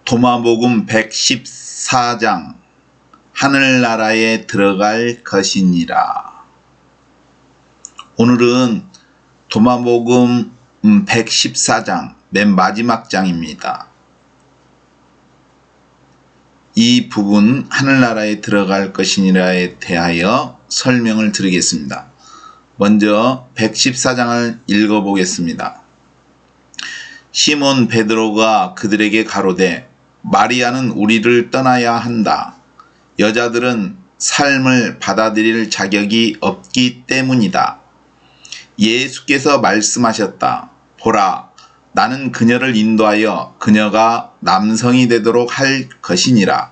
도마복음 114장 하늘나라에 들어갈 것이니라. 오늘은 도마복음 114장 맨 마지막 장입니다. 이 부분 하늘나라에 들어갈 것이니라에 대하여 설명을 드리겠습니다. 먼저 114장을 읽어보겠습니다. 시몬 베드로가 그들에게 가로되 마리아는 우리를 떠나야 한다. 여자들은 삶을 받아들일 자격이 없기 때문이다. 예수께서 말씀하셨다. 보라, 나는 그녀를 인도하여 그녀가 남성이 되도록 할 것이니라.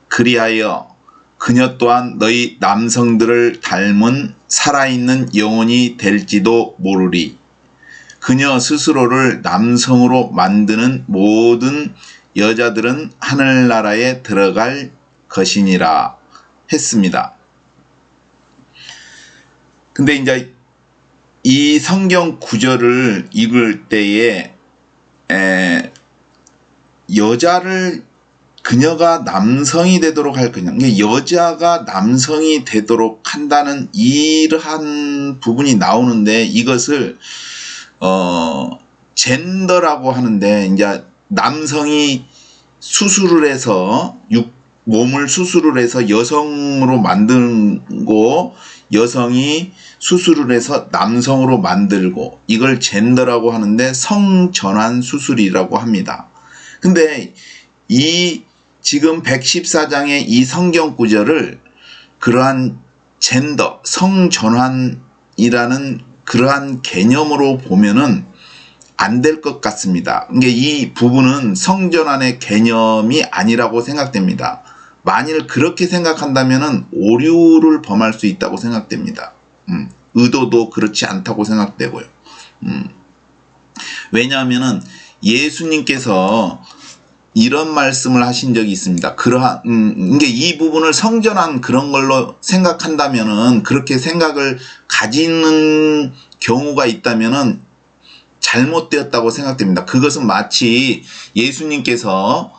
그리하여 그녀 또한 너희 남성들을 닮은 살아있는 영혼이 될지도 모르리. 그녀 스스로를 남성으로 만드는 모든 여자들은 하늘나라에 들어갈 것이니라 했습니다. 근데 이제 이 성경 구절을 읽을 때에 여자를 그녀가 남성이 되도록 할 거냐, 여자가 남성이 되도록 한다는 이러한 부분이 나오는데 이것을 젠더라고 하는데, 이제 남성이 수술을 해서 몸을 수술을 해서 여성으로 만들고 여성이 수술을 해서 남성으로 만들고 이걸 젠더라고 하는데 성전환 수술이라고 합니다. 근데 이 지금 114장의 이 성경 구절을 그러한 젠더, 성전환이라는 그러한 개념으로 보면은 안 될 것 같습니다. 이 부분은 성전환의 개념이 아니라고 생각됩니다. 만일 그렇게 생각한다면은 오류를 범할 수 있다고 생각됩니다. 의도도 그렇지 않다고 생각되고요. 왜냐하면은 예수님께서 이런 말씀을 하신 적이 있습니다. 이 부분을 성전환 그런 걸로 생각한다면은, 그렇게 생각을 가지는 경우가 있다면은 잘못되었다고 생각됩니다. 그것은 마치 예수님께서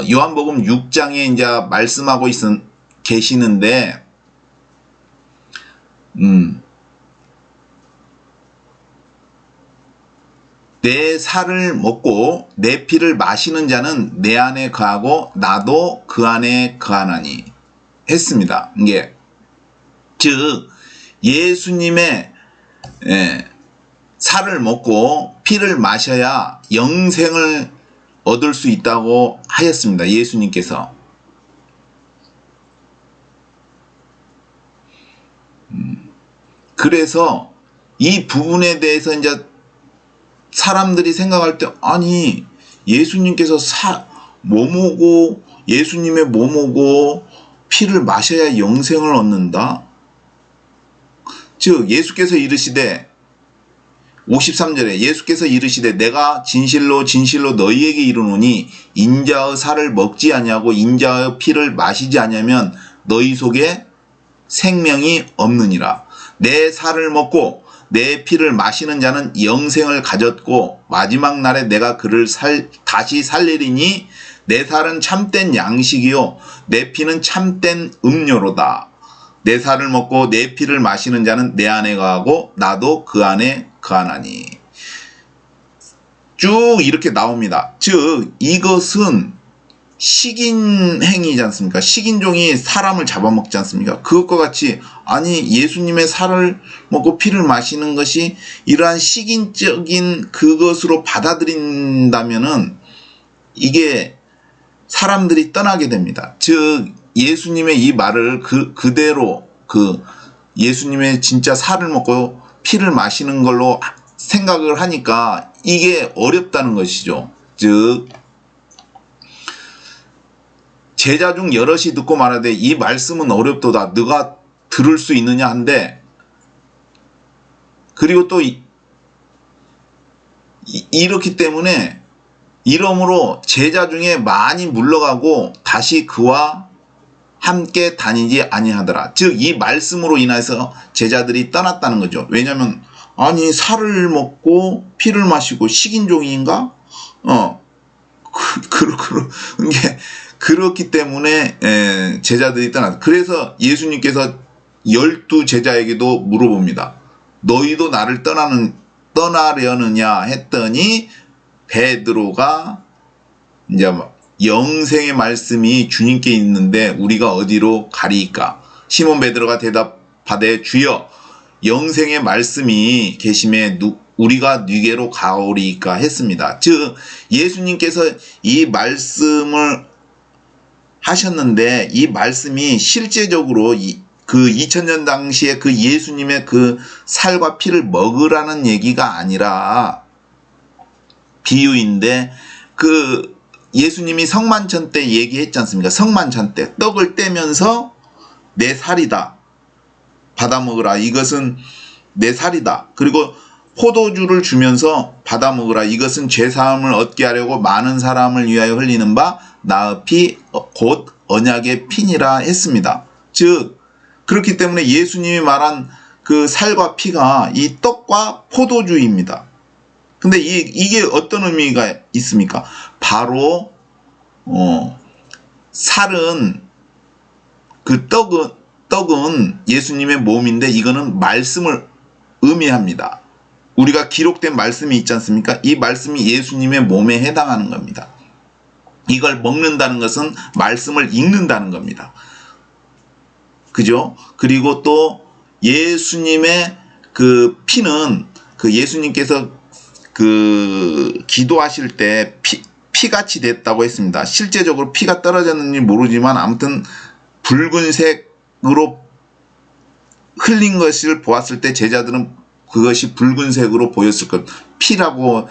요한복음 6장에 이제 말씀하고 계시는데, 내 살을 먹고 내 피를 마시는 자는 내 안에 거하고 나도 그 안에 거하나니 했습니다. 즉 예수님의 살을 먹고 피를 마셔야 영생을 얻을 수 있다고 하였습니다. 예수님께서. 그래서 이 부분에 대해서 이제 사람들이 생각할 때, 아니 예수님께서 예수님의 몸이고 피를 마셔야 영생을 얻는다. 즉 예수께서 이르시되 53절에 예수께서 이르시되 내가 진실로 진실로 너희에게 이르노니 인자의 살을 먹지 아니하고 인자의 피를 마시지 아니하면 너희 속에 생명이 없느니라. 내 살을 먹고 내 피를 마시는 자는 영생을 가졌고 마지막 날에 내가 그를 다시 살리리니 내 살은 참된 양식이요 내 피는 참된 음료로다. 내 살을 먹고 내 피를 마시는 자는 내 안에 거하고 나도 그 안에 거하나니. 쭉 이렇게 나옵니다. 즉 이것은 식인 행위지 않습니까? 식인종이 사람을 잡아먹지 않습니까? 그것과 같이, 아니 예수님의 살을 먹고 피를 마시는 것이 이러한 식인적인 그것으로 받아들인다면은 이게 사람들이 떠나게 됩니다. 즉 예수님의 이 말을 그대로 예수님의 진짜 살을 먹고 피를 마시는 걸로 생각을 하니까 이게 어렵다는 것이죠. 즉 제자 중 여럿이 듣고 말하되 이 말씀은 어렵도다. 너가 들을 수 있느냐 한데, 그리고 또 이렇기 때문에 이러므로 제자 중에 많이 물러가고 다시 그와 함께 다니지 아니하더라. 즉 이 말씀으로 인해서 제자들이 떠났다는 거죠. 왜냐하면 아니 살을 먹고 피를 마시고 식인종인가? 그렇기 때문에 제자들이 떠났다. 그래서 예수님께서 12제자에게도 물어봅니다. 너희도 나를 떠나려느냐 했더니 베드로가 이제 영생의 말씀이 주님께 있는데 우리가 어디로 가리이까? 시몬 베드로가 대답하되 주여 영생의 말씀이 계심에 우리가 네게로 가오리이까 했습니다. 즉 예수님께서 이 말씀을 하셨는데 이 말씀이 실제적으로 그 2000년 당시에 그 예수님의 그 살과 피를 먹으라는 얘기가 아니라 비유인데 그 예수님이 성만찬 때 얘기했지 않습니까? 성만찬 때 떡을 떼면서 내 살이다. 받아 먹으라. 이것은 내 살이다. 그리고 포도주를 주면서 받아 먹으라. 이것은 죄사함을 얻게 하려고 많은 사람을 위하여 흘리는 바 나의 피 곧 언약의 피니라 했습니다. 즉 그렇기 때문에 예수님이 말한 그 살과 피가 이 떡과 포도주입니다. 근데 이게 어떤 의미가 있습니까? 바로 살은 그 떡은 예수님의 몸인데 이거는 말씀을 의미합니다. 우리가 기록된 말씀이 있지 않습니까? 이 말씀이 예수님의 몸에 해당하는 겁니다. 이걸 먹는다는 것은 말씀을 읽는다는 겁니다. 그죠? 그리고 또 예수님의 그 피는 그 예수님께서 그 기도하실 때 피같이 됐다고 했습니다. 실제적으로 피가 떨어졌는지 모르지만 아무튼 붉은색으로 흘린 것을 보았을 때 제자들은 그것이 붉은색으로 보였을 것. 피라고.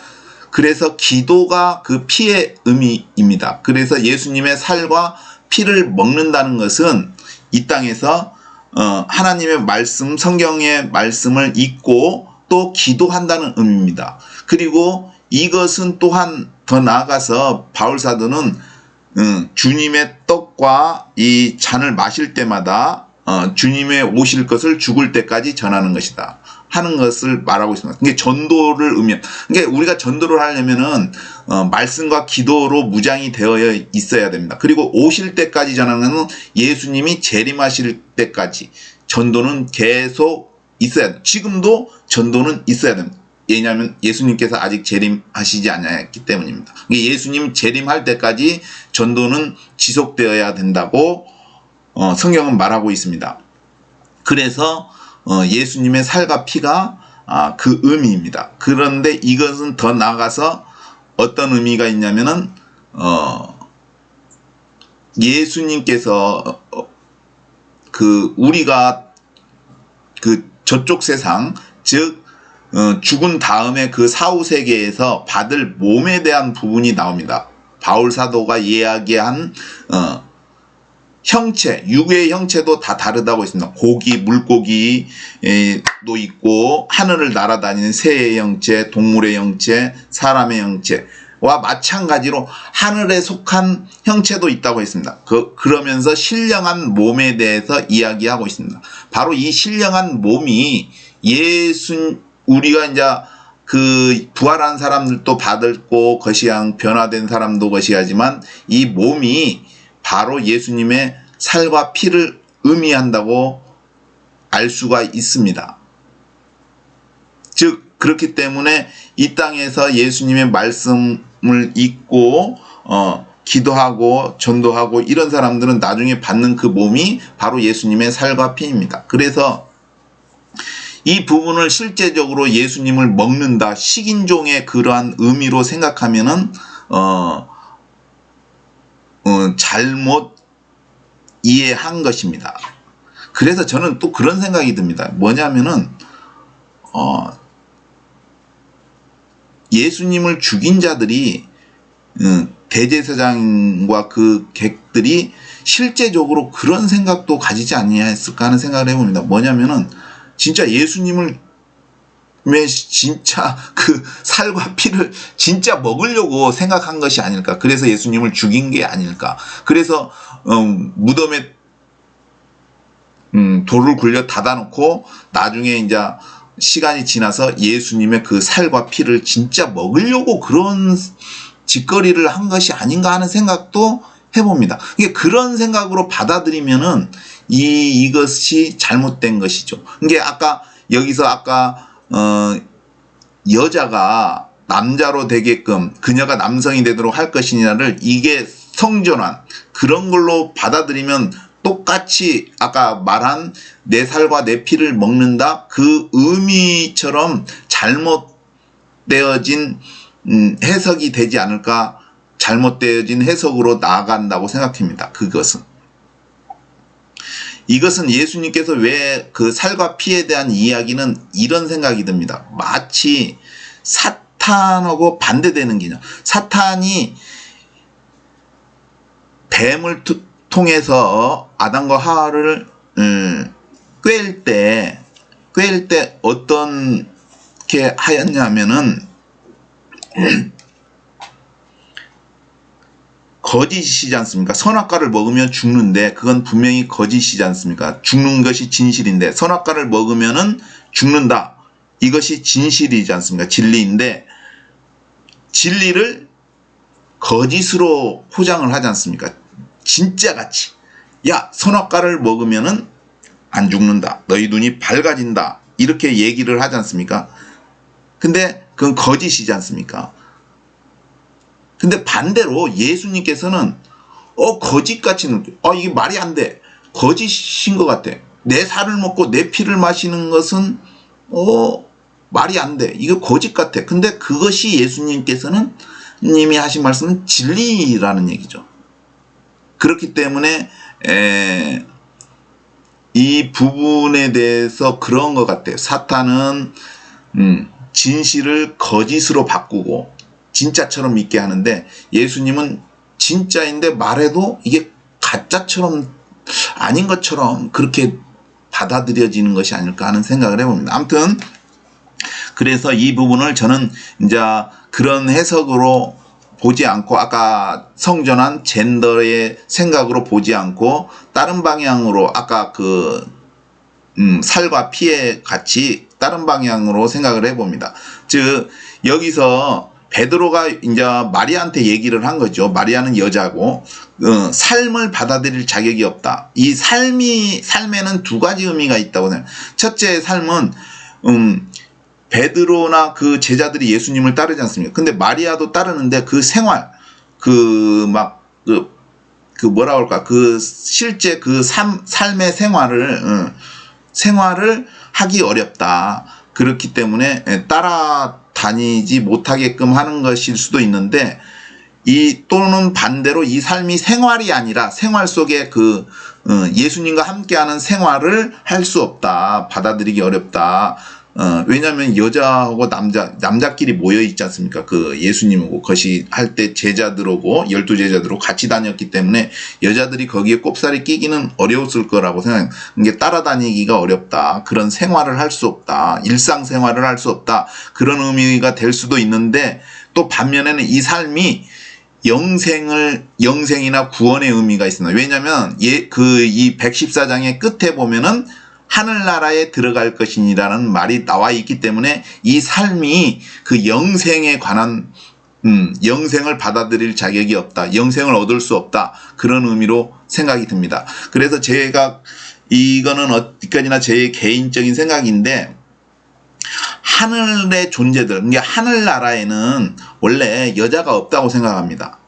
그래서 기도가 그 피의 의미입니다. 그래서 예수님의 살과 피를 먹는다는 것은 이 땅에서 하나님의 말씀, 성경의 말씀을 읽고 또 기도한다는 의미입니다. 그리고 이것은 또한 더 나아가서 바울사도는 주님의 떡과 이 잔을 마실 때마다 주님의 오실 것을 죽을 때까지 전하는 것이다 하는 것을 말하고 있습니다. 그게 전도를 그러니까 우리가 전도를 하려면은 말씀과 기도로 무장이 되어 있어야 됩니다. 그리고 오실 때까지 전하는 예수님이 재림하실 때까지 전도는 계속 있어야 돼. 지금도 전도는 있어야 됩니다. 왜냐하면 예수님께서 아직 재림하시지 않았기 때문입니다. 예수님 재림할 때까지 전도는 지속되어야 된다고 성경은 말하고 있습니다. 그래서 예수님의 살과 피가 그 의미입니다. 그런데 이것은 더 나아가서 어떤 의미가 있냐면은 예수님께서 그 우리가 그 저쪽 세상 즉 죽은 다음에 그 사후 세계에서 받을 몸에 대한 부분이 나옵니다. 바울 사도가 이야기한 형체, 육의 형체도 다 다르다고 했습니다. 고기, 물고기도 있고 하늘을 날아다니는 새의 형체, 동물의 형체, 사람의 형체와 마찬가지로 하늘에 속한 형체도 있다고 했습니다. 그러면서 신령한 몸에 대해서 이야기하고 있습니다. 바로 이 신령한 몸이 우리가 이제 그 부활한 사람들도 받고 거시한 변화된 사람도 거시하지만 이 몸이 바로 예수님의 살과 피를 의미한다고 알 수가 있습니다. 즉 그렇기 때문에 이 땅에서 예수님의 말씀을 읽고 기도하고 전도하고 이런 사람들은 나중에 받는 그 몸이 바로 예수님의 살과 피입니다. 그래서 이 부분을 실제적으로 예수님을 먹는다, 식인종의 그러한 의미로 생각하면은 잘못 이해한 것입니다. 그래서 저는 또 그런 생각이 듭니다. 뭐냐면은 예수님을 죽인 자들이 대제사장과 그 객들이 실제적으로 그런 생각도 가지지 아니했을까 하는 생각을 해봅니다. 뭐냐면은 진짜 예수님을 진짜 그 살과 피를 진짜 먹으려고 생각한 것이 아닐까. 그래서 예수님을 죽인 게 아닐까. 그래서 무덤에 돌을 굴려 닫아놓고 나중에 이제 시간이 지나서 예수님의 그 살과 피를 진짜 먹으려고 그런 짓거리를 한 것이 아닌가 하는 생각도 해봅니다. 이게 그런 생각으로 받아들이면은 이것이 잘못된 것이죠. 이게 여기서 여자가 남자로 되게끔 그녀가 남성이 되도록 할 것이냐를 이게 성전환 그런 걸로 받아들이면 똑같이 아까 말한 내 살과 내 피를 먹는다 그 의미처럼 잘못되어진 해석이 되지 않을까, 잘못되어진 해석으로 나아간다고 생각합니다. 이것은 예수님께서 왜 그 살과 피에 대한 이야기는 이런 생각이 듭니다. 마치 사탄하고 반대되는 개념. 사탄이 뱀을 통해서 아담과 하와를 꿰일 때 어떻게 하였냐면은 거짓이지 않습니까? 선악과를 먹으면 죽는데 그건 분명히 거짓이지 않습니까? 죽는 것이 진실인데 선악과를 먹으면은 죽는다. 이것이 진실이지 않습니까? 진리인데 진리를 거짓으로 포장을 하지 않습니까? 진짜같이. 야, 선악과를 먹으면은 안 죽는다. 너희 눈이 밝아진다. 이렇게 얘기를 하지 않습니까? 근데 그건 거짓이지 않습니까? 근데 반대로 예수님께서는 거짓같이 이게 말이 안 돼. 거짓인 것 같아. 내 살을 먹고 내 피를 마시는 것은 말이 안 돼. 이거 거짓 같아. 근데 그것이 예수님께서는 님이 하신 말씀은 진리라는 얘기죠. 그렇기 때문에 이 부분에 대해서 그런 것 같아요. 사탄은 진실을 거짓으로 바꾸고 진짜처럼 믿게 하는데 예수님은 진짜인데 말해도 이게 가짜처럼 아닌 것처럼 그렇게 받아들여지는 것이 아닐까 하는 생각을 해봅니다. 아무튼 그래서 이 부분을 저는 이제 그런 해석으로 보지 않고 아까 성전한 젠더의 생각으로 보지 않고 다른 방향으로 아까 살과 피에 같이 다른 방향으로 생각을 해봅니다. 즉 여기서 베드로가 이제 마리아한테 얘기를 한 거죠. 마리아는 여자고 삶을 받아들일 자격이 없다. 이 삶에는 두 가지 의미가 있다고 생각해요. 첫째 삶은 베드로나 그 제자들이 예수님을 따르지 않습니까? 근데 마리아도 따르는데 그 생활, 뭐라 그럴까, 실제 삶의 생활을 하기 어렵다. 그렇기 때문에 따라다니지 못하게끔 하는 것일 수도 있는데, 또는 반대로 이 삶이 생활이 아니라 생활 속에 예수님과 함께하는 생활을 할 수 없다. 받아들이기 어렵다. 왜냐하면 여자하고 남자끼리 모여 있지 않습니까? 예수님하고 것이 할 때 제자들하고 12제자들하고 같이 다녔기 때문에 여자들이 거기에 꼽살이 끼기는 어려웠을 거라고 생각해요. 이게 따라다니기가 어렵다. 그런 생활을 할 수 없다. 일상생활을 할 수 없다. 그런 의미가 될 수도 있는데, 또 반면에는 이 삶이 영생이나 구원의 의미가 있습니다. 왜냐하면 이 114장의 끝에 보면은 하늘나라에 들어갈 것이니라는 말이 나와 있기 때문에 이 삶이 그 영생에 관한 영생을 받아들일 자격이 없다. 영생을 얻을 수 없다. 그런 의미로 생각이 듭니다. 그래서 제가 이거는 어디까지나 제 개인적인 생각인데, 하늘의 존재들, 그러니까 하늘나라에는 원래 여자가 없다고 생각합니다.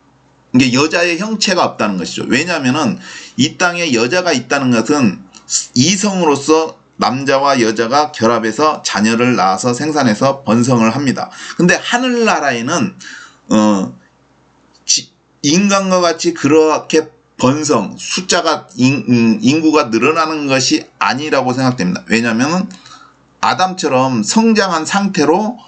이게 여자의 형체가 없다는 것이죠. 왜냐하면은 이 땅에 여자가 있다는 것은 이성으로서 남자와 여자가 결합해서 자녀를 낳아서 생산해서 번성을 합니다. 근데 하늘나라에는 인간과 같이 그렇게 숫자가 인구가 늘어나는 것이 아니라고 생각됩니다. 왜냐하면 아담처럼 성장한 상태로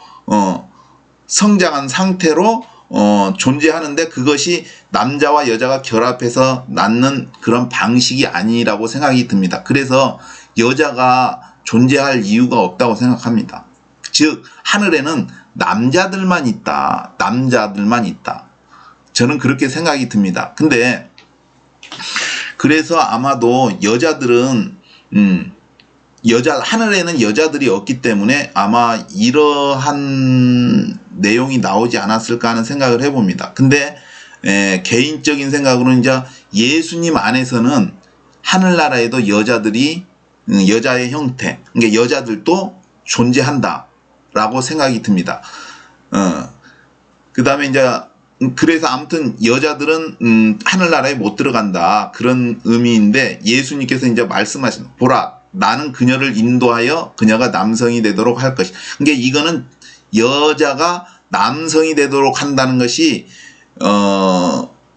존재하는데, 그것이 남자와 여자가 결합해서 낳는 그런 방식이 아니라고 생각이 듭니다. 그래서 여자가 존재할 이유가 없다고 생각합니다. 즉 하늘에는 남자들만 있다. 저는 그렇게 생각이 듭니다. 근데 그래서 아마도 여자들은 하늘에는 여자들이 없기 때문에 아마 이러한 내용이 나오지 않았을까 하는 생각을 해봅니다. 근데 개인적인 생각으로는 이제 예수님 안에서는 하늘나라에도 여자들이 여자의 형태, 그러니까 여자들도 존재한다라고 생각이 듭니다. 그 다음에 이제 그래서 아무튼 여자들은 하늘나라에 못 들어간다 그런 의미인데 예수님께서 이제 말씀하신 보라 나는 그녀를 인도하여 그녀가 남성이 되도록 할 것이다. 그러니까 이거는 여자가 남성이 되도록 한다는 것이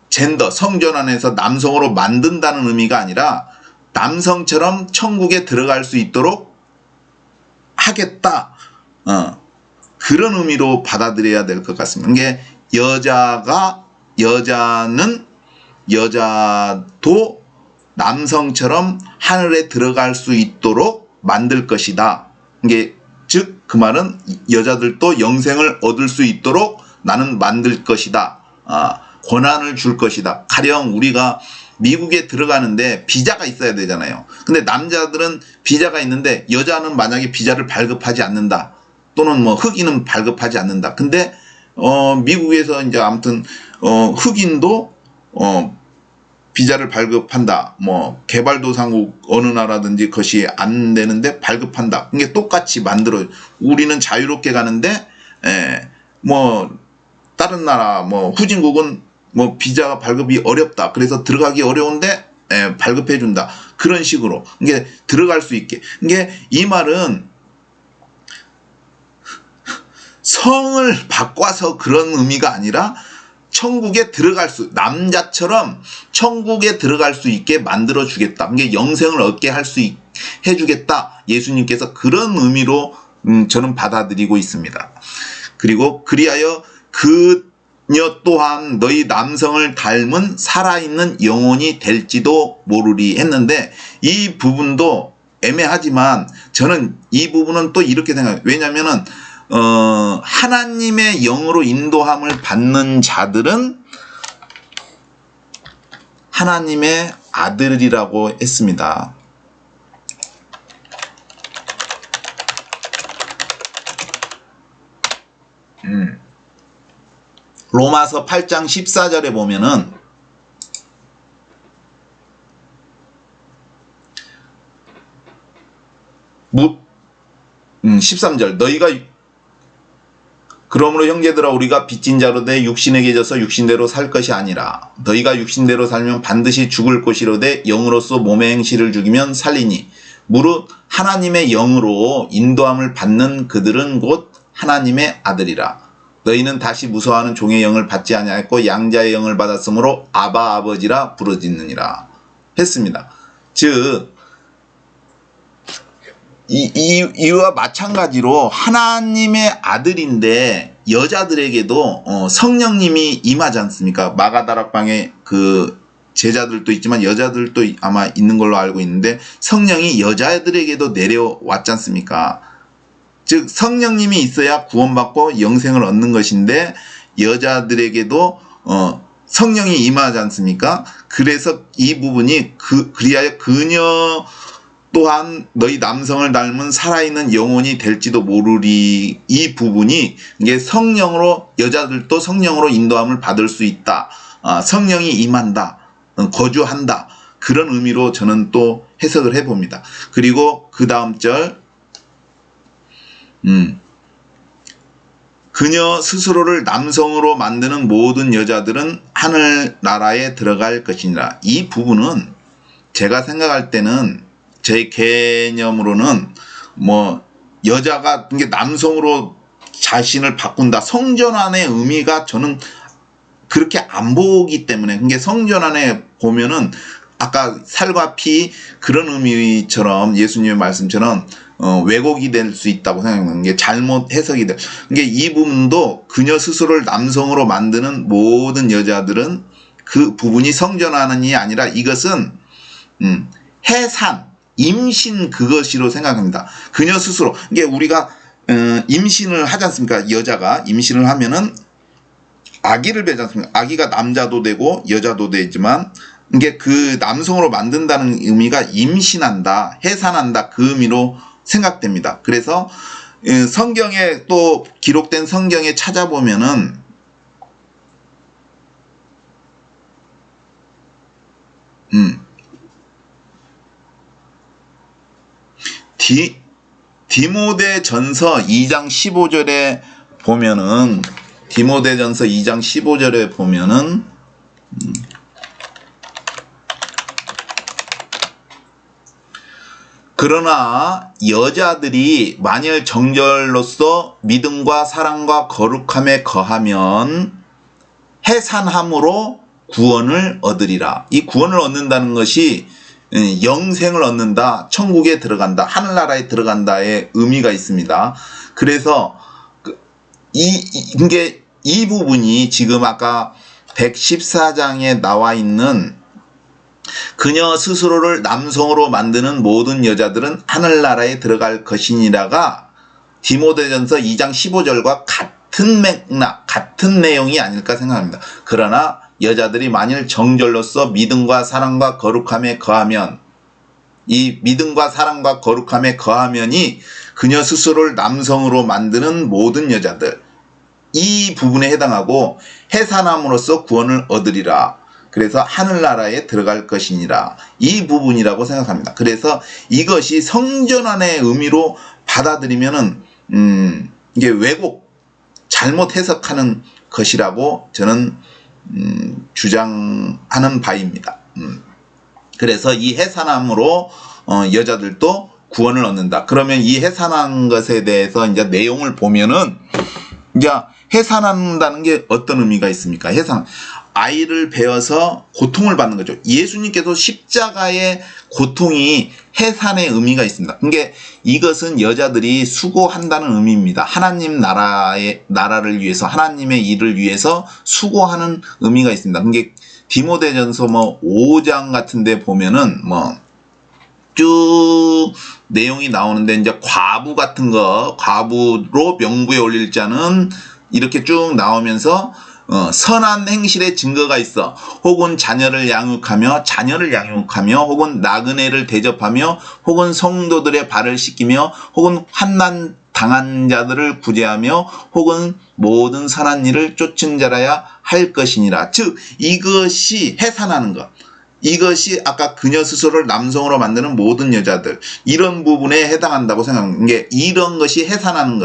젠더 성전환에서 남성으로 만든다는 의미가 아니라 남성처럼 천국에 들어갈 수 있도록 하겠다. 그런 의미로 받아들여야 될 것 같습니다. 이게 여자는 여자도 남성처럼 하늘에 들어갈 수 있도록 만들 것이다. 이게 즉 그 말은 여자들도 영생을 얻을 수 있도록 나는 만들 것이다. 권한을 줄 것이다. 가령 우리가 미국에 들어가는데 비자가 있어야 되잖아요. 근데 남자들은 비자가 있는데 여자는 만약에 비자를 발급하지 않는다. 또는 뭐 흑인은 발급하지 않는다. 근데 미국에서 이제 아무튼 흑인도 비자를 발급한다. 뭐 개발도상국 어느 나라든지 그것이 안 되는데 발급한다. 이게 똑같이 만들어요. 우리는 자유롭게 가는데 뭐 다른 나라 뭐 후진국은 뭐 비자 발급이 어렵다. 그래서 들어가기 어려운데 발급해 준다. 그런 식으로 이게 들어갈 수 있게. 이게 이 말은 성을 바꿔서 그런 의미가 아니라 천국에 들어갈 수 남자처럼 천국에 들어갈 수 있게 만들어 주겠다. 이게 영생을 얻게 해 주겠다. 예수님께서 그런 의미로 저는 받아들이고 있습니다. 그리고 그리하여 그녀 또한 너희 남성을 닮은 살아있는 영혼이 될지도 모르리 했는데 이 부분도 애매하지만 저는 이 부분은 또 이렇게 생각해요. 왜냐면은 하나님의 영으로 인도함을 받는 자들은 하나님의 아들이라고 했습니다. 로마서 8장 14절에 보면은 13절 너희가 그러므로 형제들아 우리가 빚진 자로되 육신에게 져서 육신대로 살 것이 아니라 너희가 육신대로 살면 반드시 죽을 것이로되 영으로서 몸의 행실을 죽이면 살리니 무릇 하나님의 영으로 인도함을 받는 그들은 곧 하나님의 아들이라. 너희는 다시 무서워하는 종의 영을 받지 아니하였고 양자의 영을 받았으므로 아바 아버지라 부르짖느니라 했습니다. 즉 이와 마찬가지로 하나님의 아들인데 여자들에게도 성령님이 임하지 않습니까? 마가다락방에 그 제자들도 있지만 여자들도 아마 있는 걸로 알고 있는데 성령이 여자들에게도 내려왔지 않습니까? 즉 성령님이 있어야 구원받고 영생을 얻는 것인데 여자들에게도 성령이 임하지 않습니까? 그래서 이 부분이 그리하여 그녀 또한 너희 남성을 닮은 살아있는 영혼이 될지도 모르리 이 부분이 이게 성령으로 여자들도 성령으로 인도함을 받을 수 있다. 성령이 임한다. 거주한다. 그런 의미로 저는 또 해석을 해봅니다. 그리고 그 다음 절 그녀 스스로를 남성으로 만드는 모든 여자들은 하늘나라에 들어갈 것이니라. 이 부분은 제가 생각할 때는 제 개념으로는 뭐 여자가 이게 남성으로 자신을 바꾼다. 성전환의 의미가 저는 그렇게 안 보기 때문에 그게 성전환에 보면은 아까 살과 피 그런 의미처럼 예수님의 말씀처럼 왜곡이 될 수 있다고 생각하는 게 잘못 해석이 돼. 이게 이 부분도 그녀 스스로를 남성으로 만드는 모든 여자들은 그 부분이 성전환이 아니라 이것은 해산 임신 그것이로 생각합니다. 그녀 스스로 이게 우리가 임신을 하지 않습니까? 여자가 임신을 하면은 아기를 배지 않습니까? 아기가 남자도 되고 여자도 되지만 이게 그 남성으로 만든다는 의미가 임신한다, 해산한다 그 의미로 생각됩니다. 그래서 성경에 또 기록된 성경에 찾아보면은 디모데전서 2장 15절에 보면은 디모데전서 2장 15절에 보면은 그러나 여자들이 만일 정결로서 믿음과 사랑과 거룩함에 거하면 해산함으로 구원을 얻으리라. 이 구원을 얻는다는 것이 영생을 얻는다, 천국에 들어간다, 하늘나라에 들어간다의 의미가 있습니다. 그래서 이 부분이 지금 아까 114장에 나와 있는 그녀 스스로를 남성으로 만드는 모든 여자들은 하늘나라에 들어갈 것이니라가 디모데전서 2장 15절과 같은 맥락, 같은 내용이 아닐까 생각합니다. 그러나 여자들이 만일 정절로서 믿음과 사랑과 거룩함에 거하면, 이 믿음과 사랑과 거룩함에 거하면이 그녀 스스로를 남성으로 만드는 모든 여자들, 이 부분에 해당하고 해산함으로써 구원을 얻으리라. 그래서 하늘나라에 들어갈 것이니라. 이 부분이라고 생각합니다. 그래서 이것이 성전환의 의미로 받아들이면은 이게 왜곡, 잘못 해석하는 것이라고 저는 주장하는 바입니다. 그래서 이 해산함으로 여자들도 구원을 얻는다. 그러면 이 해산한 것에 대해서 이제 내용을 보면은 이제 해산한다는 게 어떤 의미가 있습니까? 아이를 베어서 고통을 받는 거죠. 예수님께서 십자가의 고통이 해산의 의미가 있습니다. 그러니까 이것은 여자들이 수고한다는 의미입니다. 하나님 나라를 위해서, 하나님의 일을 위해서 수고하는 의미가 있습니다. 그러니까 디모데전서 5장 같은 데 보면은 쭉 내용이 나오는데, 이제 과부 같은 거, 과부로 명부에 올릴 자는 이렇게 쭉 나오면서 선한 행실의 증거가 있어 혹은 자녀를 양육하며 혹은 나그네를 대접하며 혹은 성도들의 발을 씻기며 혹은 환난 당한 자들을 구제하며 혹은 모든 선한 일을 쫓은 자라야 할 것이니라. 즉 이것이 해산하는 것, 이것이 아까 그녀 스스로를 남성으로 만드는 모든 여자들, 이런 부분에 해당한다고 생각합니다. 이게 이런 것이 해산하는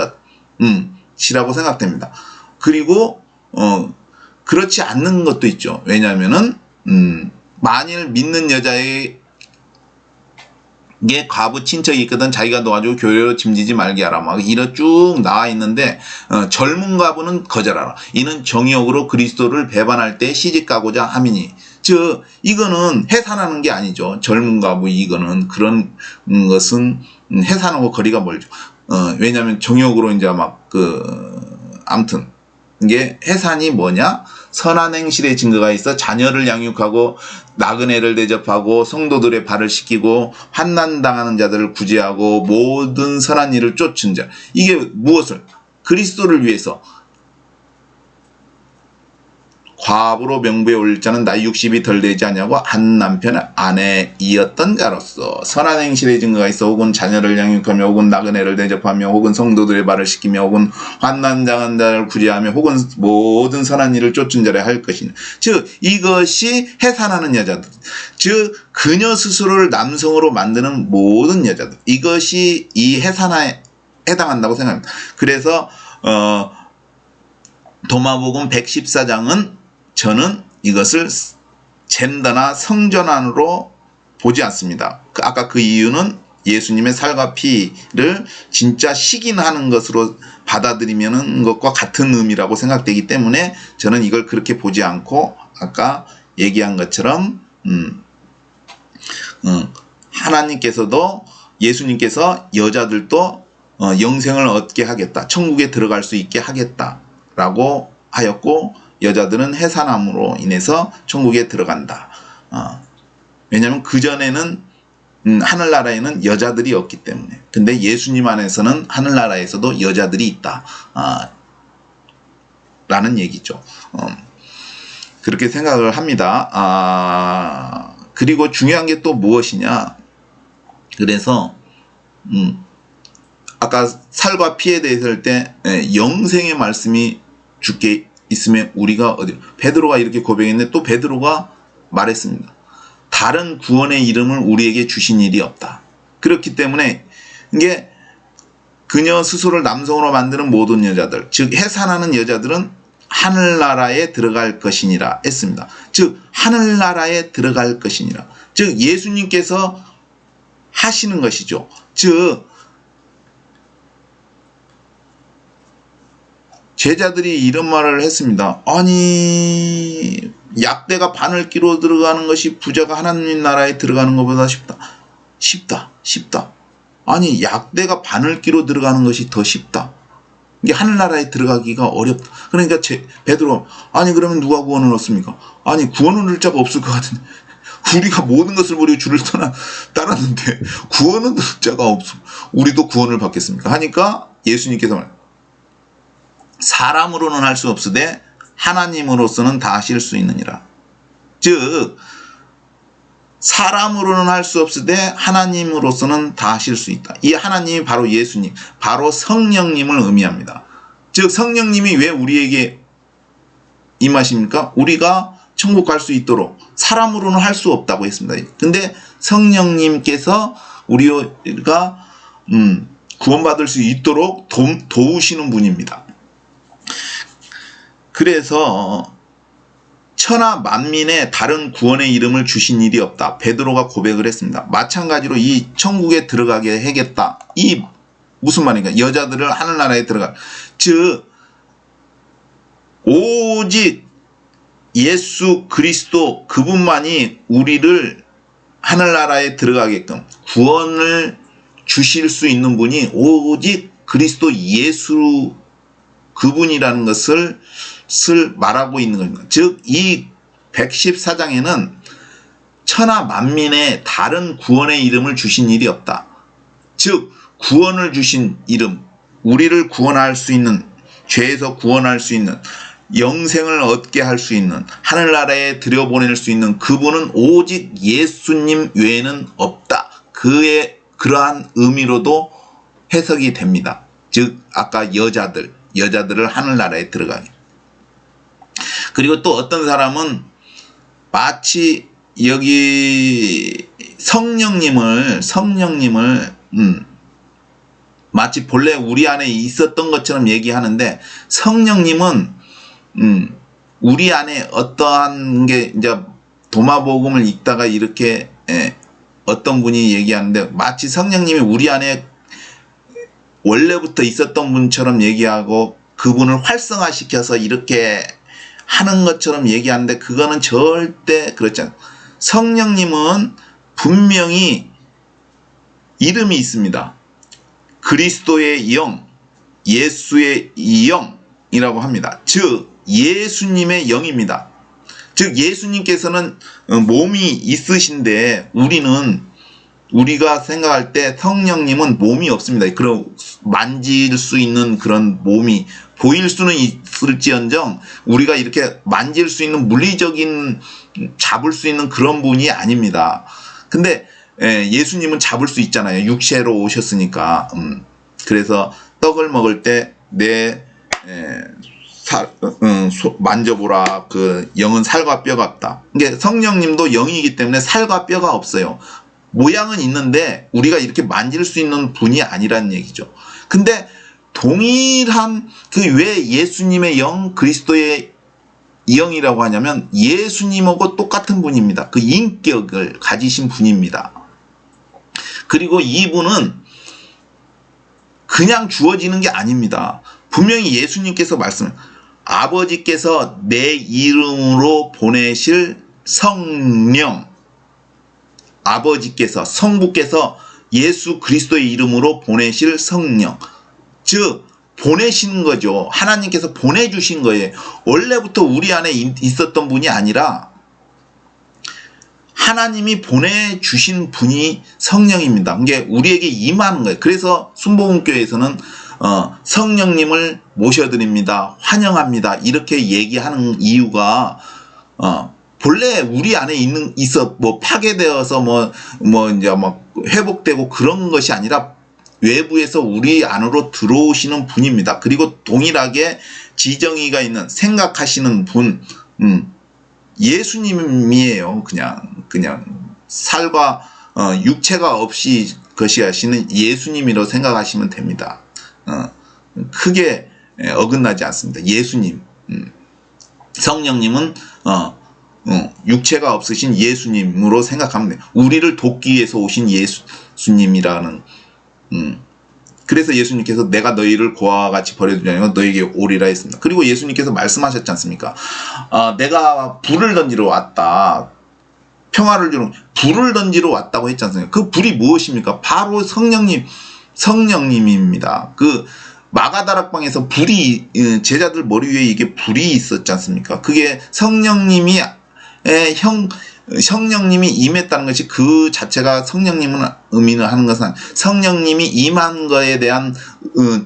것이라고 생각됩니다. 그리고 그렇지 않는 것도 있죠. 왜냐하면은 만일 믿는 여자에게 과부 친척이 있거든 자기가 놓아주고 교회로 짐지지 말게 하라, 막 이런 쭉 나와 있는데, 젊은 과부는 거절하라. 이는 정욕으로 그리스도를 배반할 때 시집가고자 함이니. 즉 이거는 해산하는 게 아니죠. 젊은 과부, 이거는 그런 것은 해산하고 거리가 멀죠. 왜냐하면 정욕으로 이제 아무튼 이게 해산이 뭐냐? 선한 행실의 증거가 있어 자녀를 양육하고 나그네를 대접하고 성도들의 발을 씻기고 환난당하는 자들을 구제하고 모든 선한 일을 쫓은 자. 이게 무엇을? 그리스도를 위해서. 과부로 명부에 올릴 자는 나이 60이 덜 되지 않냐고 한 남편의 아내이었던 자로서 선한 행실의 증거가 있어 혹은 자녀를 양육하며 혹은 나그네를 대접하며 혹은 성도들의 발을 씻기며 혹은 환난당한 자를 구제하며 혹은 모든 선한 일을 쫓은 자라 할 것이니. 즉 이것이 해산하는 여자들, 즉 그녀 스스로를 남성으로 만드는 모든 여자들, 이것이 이 해산에 해당한다고 생각합니다. 그래서 도마복음 114장은 저는 이것을 젠더나 성전환으로 보지 않습니다. 아까 그 이유는 예수님의 살과 피를 진짜 식인하는 것으로 받아들이는 것과 같은 의미라고 생각되기 때문에 저는 이걸 그렇게 보지 않고 아까 얘기한 것처럼 하나님께서도, 예수님께서 여자들도 영생을 얻게 하겠다, 천국에 들어갈 수 있게 하겠다라고 하였고, 여자들은 해산함으로 인해서 천국에 들어간다. 왜냐하면 그전에는 하늘나라에는 여자들이 없기 때문에. 근데 예수님 안에서는 하늘나라에서도 여자들이 있다. 라는 얘기죠. 그렇게 생각을 합니다. 그리고 중요한 게 또 무엇이냐. 그래서 아까 살과 피에 대해서 할 때 영생의 말씀이 주께 있으면 우리가 어디 베드로가 이렇게 고백했는데 또 베드로가 말했습니다. 다른 구원의 이름을 우리에게 주신 일이 없다. 그렇기 때문에 이게 그녀 스스로를 남성으로 만드는 모든 여자들, 즉 해산하는 여자들은 하늘나라에 들어갈 것이니라 했습니다. 즉 하늘나라에 들어갈 것이니라. 즉 예수님께서 하시는 것이죠. 즉 제자들이 이런 말을 했습니다. 아니 약대가 바늘기로 들어가는 것이 부자가 하나님 나라에 들어가는 것보다 쉽다. 아니 약대가 바늘기로 들어가는 것이 더 쉽다. 이게 하늘나라에 들어가기가 어렵다. 그러니까 베드로 아니 그러면 누가 구원을 얻습니까? 아니 구원을 얻을 자가 없을 것 같은데 우리가 모든 것을 버리고 주를 따랐는데 구원은 얻을 자가 없어. 우리도 구원을 받겠습니까? 하니까 예수님께서 말해요. 사람으로는 할 수 없으되 하나님으로서는 다 하실 수 있느니라. 즉 사람으로는 할 수 없으되 하나님으로서는 다 하실 수 있다. 이 하나님이 바로 예수님, 바로 성령님을 의미합니다. 즉 성령님이 왜 우리에게 임하십니까? 우리가 천국 갈 수 있도록 사람으로는 할 수 없다고 했습니다. 근데 성령님께서 우리가 구원받을 수 있도록 도우시는 분입니다. 그래서 천하 만민에 다른 구원의 이름을 주신 일이 없다. 베드로가 고백을 했습니다. 마찬가지로 이 천국에 들어가게 하겠다. 이 무슨 말인가? 여자들을 하늘나라에 들어가. 즉 오직 예수 그리스도 그분만이 우리를 하늘나라에 들어가게끔 구원을 주실 수 있는 분이 오직 그리스도 예수 그분이라는 것을 말하고 있는 겁니다. 즉 이 114장에는 천하 만민에 다른 구원의 이름을 주신 일이 없다. 즉 구원을 주신 이름, 우리를 구원할 수 있는, 죄에서 구원할 수 있는, 영생을 얻게 할 수 있는, 하늘나라에 들여보낼 수 있는 그분은 오직 예수님 외에는 없다. 그러한 의미로도 해석이 됩니다. 즉 아까 여자들을 하늘나라에 들어가게. 그리고 또 어떤 사람은 마치 여기 성령님을 마치 본래 우리 안에 있었던 것처럼 얘기하는데 성령님은 우리 안에 어떠한 게 이제 도마복음을 읽다가 이렇게 어떤 분이 얘기하는데 마치 성령님이 우리 안에 원래부터 있었던 분처럼 얘기하고 그분을 활성화시켜서 이렇게 하는 것처럼 얘기하는데 그거는 절대 그렇지 않아요. 성령님은 분명히 이름이 있습니다. 그리스도의 영, 예수의 영이라고 합니다. 즉 예수님의 영입니다. 즉 예수님께서는 몸이 있으신데 우리가 생각할 때 성령님은 몸이 없습니다. 그런 만질 수 있는 그런 몸이 보일 수는 있을지언정 우리가 이렇게 만질 수 있는 물리적인 잡을 수 있는 그런 분이 아닙니다. 근데 예수님은 잡을 수 있잖아요. 육체로 오셨으니까. 그래서 떡을 먹을 때 내 만져보라. 그 영은 살과 뼈 같다. 이게 성령님도 영이기 때문에 살과 뼈가 없어요. 모양은 있는데 우리가 이렇게 만질 수 있는 분이 아니란 얘기죠. 근데 동일한 왜 예수님의 영, 그리스도의 영이라고 하냐면 예수님하고 똑같은 분입니다. 그 인격을 가지신 분입니다. 그리고 이분은 그냥 주어지는 게 아닙니다. 분명히 예수님께서 아버지께서 내 이름으로 보내실 성령, 아버지께서 성부께서 예수 그리스도의 이름으로 보내실 성령, 즉 보내신 거죠. 하나님께서 보내주신 거예요. 원래부터 우리 안에 있었던 분이 아니라 하나님이 보내주신 분이 성령입니다. 이게 우리에게 임하는 거예요. 그래서 순복음교회에서는 성령님을 모셔드립니다. 환영합니다. 이렇게 얘기하는 이유가 본래 우리 안에 파괴되어서 이제 회복되고 그런 것이 아니라 외부에서 우리 안으로 들어오시는 분입니다. 그리고 동일하게 지정의가 있는 생각하시는 분, 예수님이에요. 그냥 살과 육체가 없이 거시하시는 예수님이라고 생각하시면 됩니다. 크게 어긋나지 않습니다. 예수님. 성령님은 육체가 없으신 예수님으로 생각하면 돼요. 우리를 돕기 위해서 오신 예수님이라는. 그래서 예수님께서 내가 너희를 고아와 같이 버려두지 않으면 너에게 오리라 했습니다. 그리고 예수님께서 말씀하셨지 않습니까? 내가 불을 던지러 왔다. 평화를 주는 불을 던지러 왔다고 했지 않습니까? 그 불이 무엇입니까? 바로 성령님입니다. 그 마가다락방에서 불이, 제자들 머리 위에 이게 불이 있었지 않습니까? 그게 성령님이 임했다는 것이 그 자체가 성령님은 의미는 하는 것은 성령님이 임한 것에 대한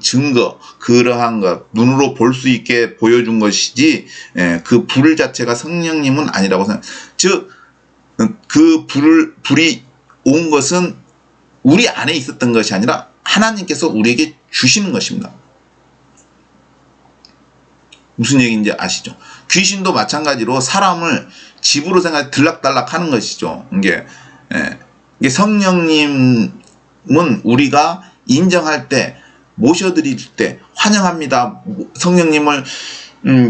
증거, 그러한 것, 눈으로 볼 수 있게 보여준 것이지, 그 불 자체가 성령님은 아니라고 생각. 즉, 그 불이 온 것은 우리 안에 있었던 것이 아니라 하나님께서 우리에게 주시는 것입니다. 무슨 얘기인지 아시죠? 귀신도 마찬가지로 사람을 집으로 생각해 들락달락 하는 것이죠. 이게 성령님은 우리가 인정할 때, 모셔드릴 때, 환영합니다. 성령님을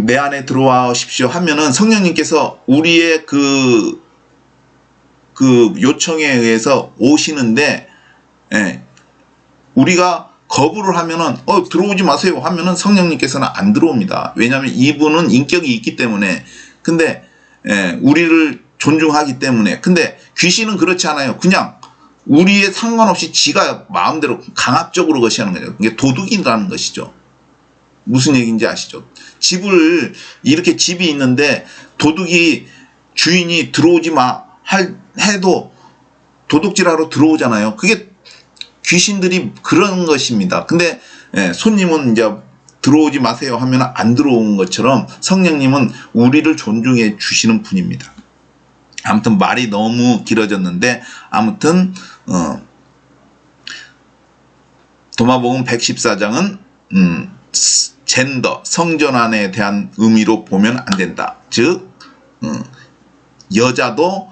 내 안에 들어와 오십시오 하면은 성령님께서 우리의 그 요청에 의해서 오시는데, 우리가 거부를 하면은 들어오지 마세요 하면은 성령님께서는 안 들어옵니다. 왜냐하면 이분은 인격이 있기 때문에. 근데 우리를 존중하기 때문에. 근데 귀신은 그렇지 않아요. 그냥 우리의 상관없이 지가 마음대로 강압적으로 것이 하는 거죠. 이게 도둑이라는 것이죠. 무슨 얘기인지 아시죠? 이렇게 집이 있는데 도둑이 주인이 들어오지 마 해도 도둑질하러 들어오잖아요. 그게 귀신들이 그런 것입니다. 근데 손님은 이제 들어오지 마세요 하면 안 들어온 것처럼 성령님은 우리를 존중해 주시는 분입니다. 아무튼 말이 너무 길어졌는데, 아무튼 도마복음 114장은 젠더, 성전환에 대한 의미로 보면 안 된다. 즉 여자도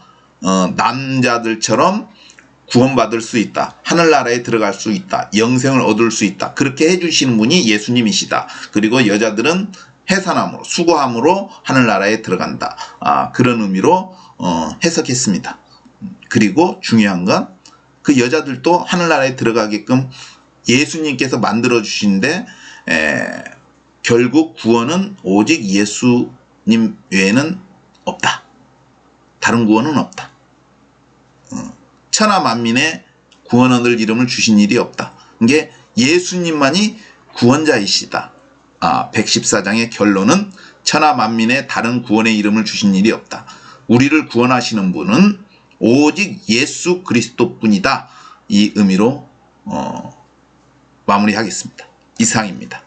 남자들처럼 구원받을 수 있다. 하늘나라에 들어갈 수 있다. 영생을 얻을 수 있다. 그렇게 해주시는 분이 예수님이시다. 그리고 여자들은 해산함으로, 수고함으로 하늘나라에 들어간다. 그런 의미로 해석했습니다. 그리고 중요한 건 그 여자들도 하늘나라에 들어가게끔 예수님께서 만들어주신데, 결국 구원은 오직 예수님 외에는 없다. 다른 구원은 없다. 천하 만민의 구원 얻을 이름을 주신 일이 없다. 이게 예수님만이 구원자이시다. 114장의 결론은 천하 만민의 다른 구원의 이름을 주신 일이 없다. 우리를 구원하시는 분은 오직 예수 그리스도뿐이다. 이 의미로 마무리하겠습니다. 이상입니다.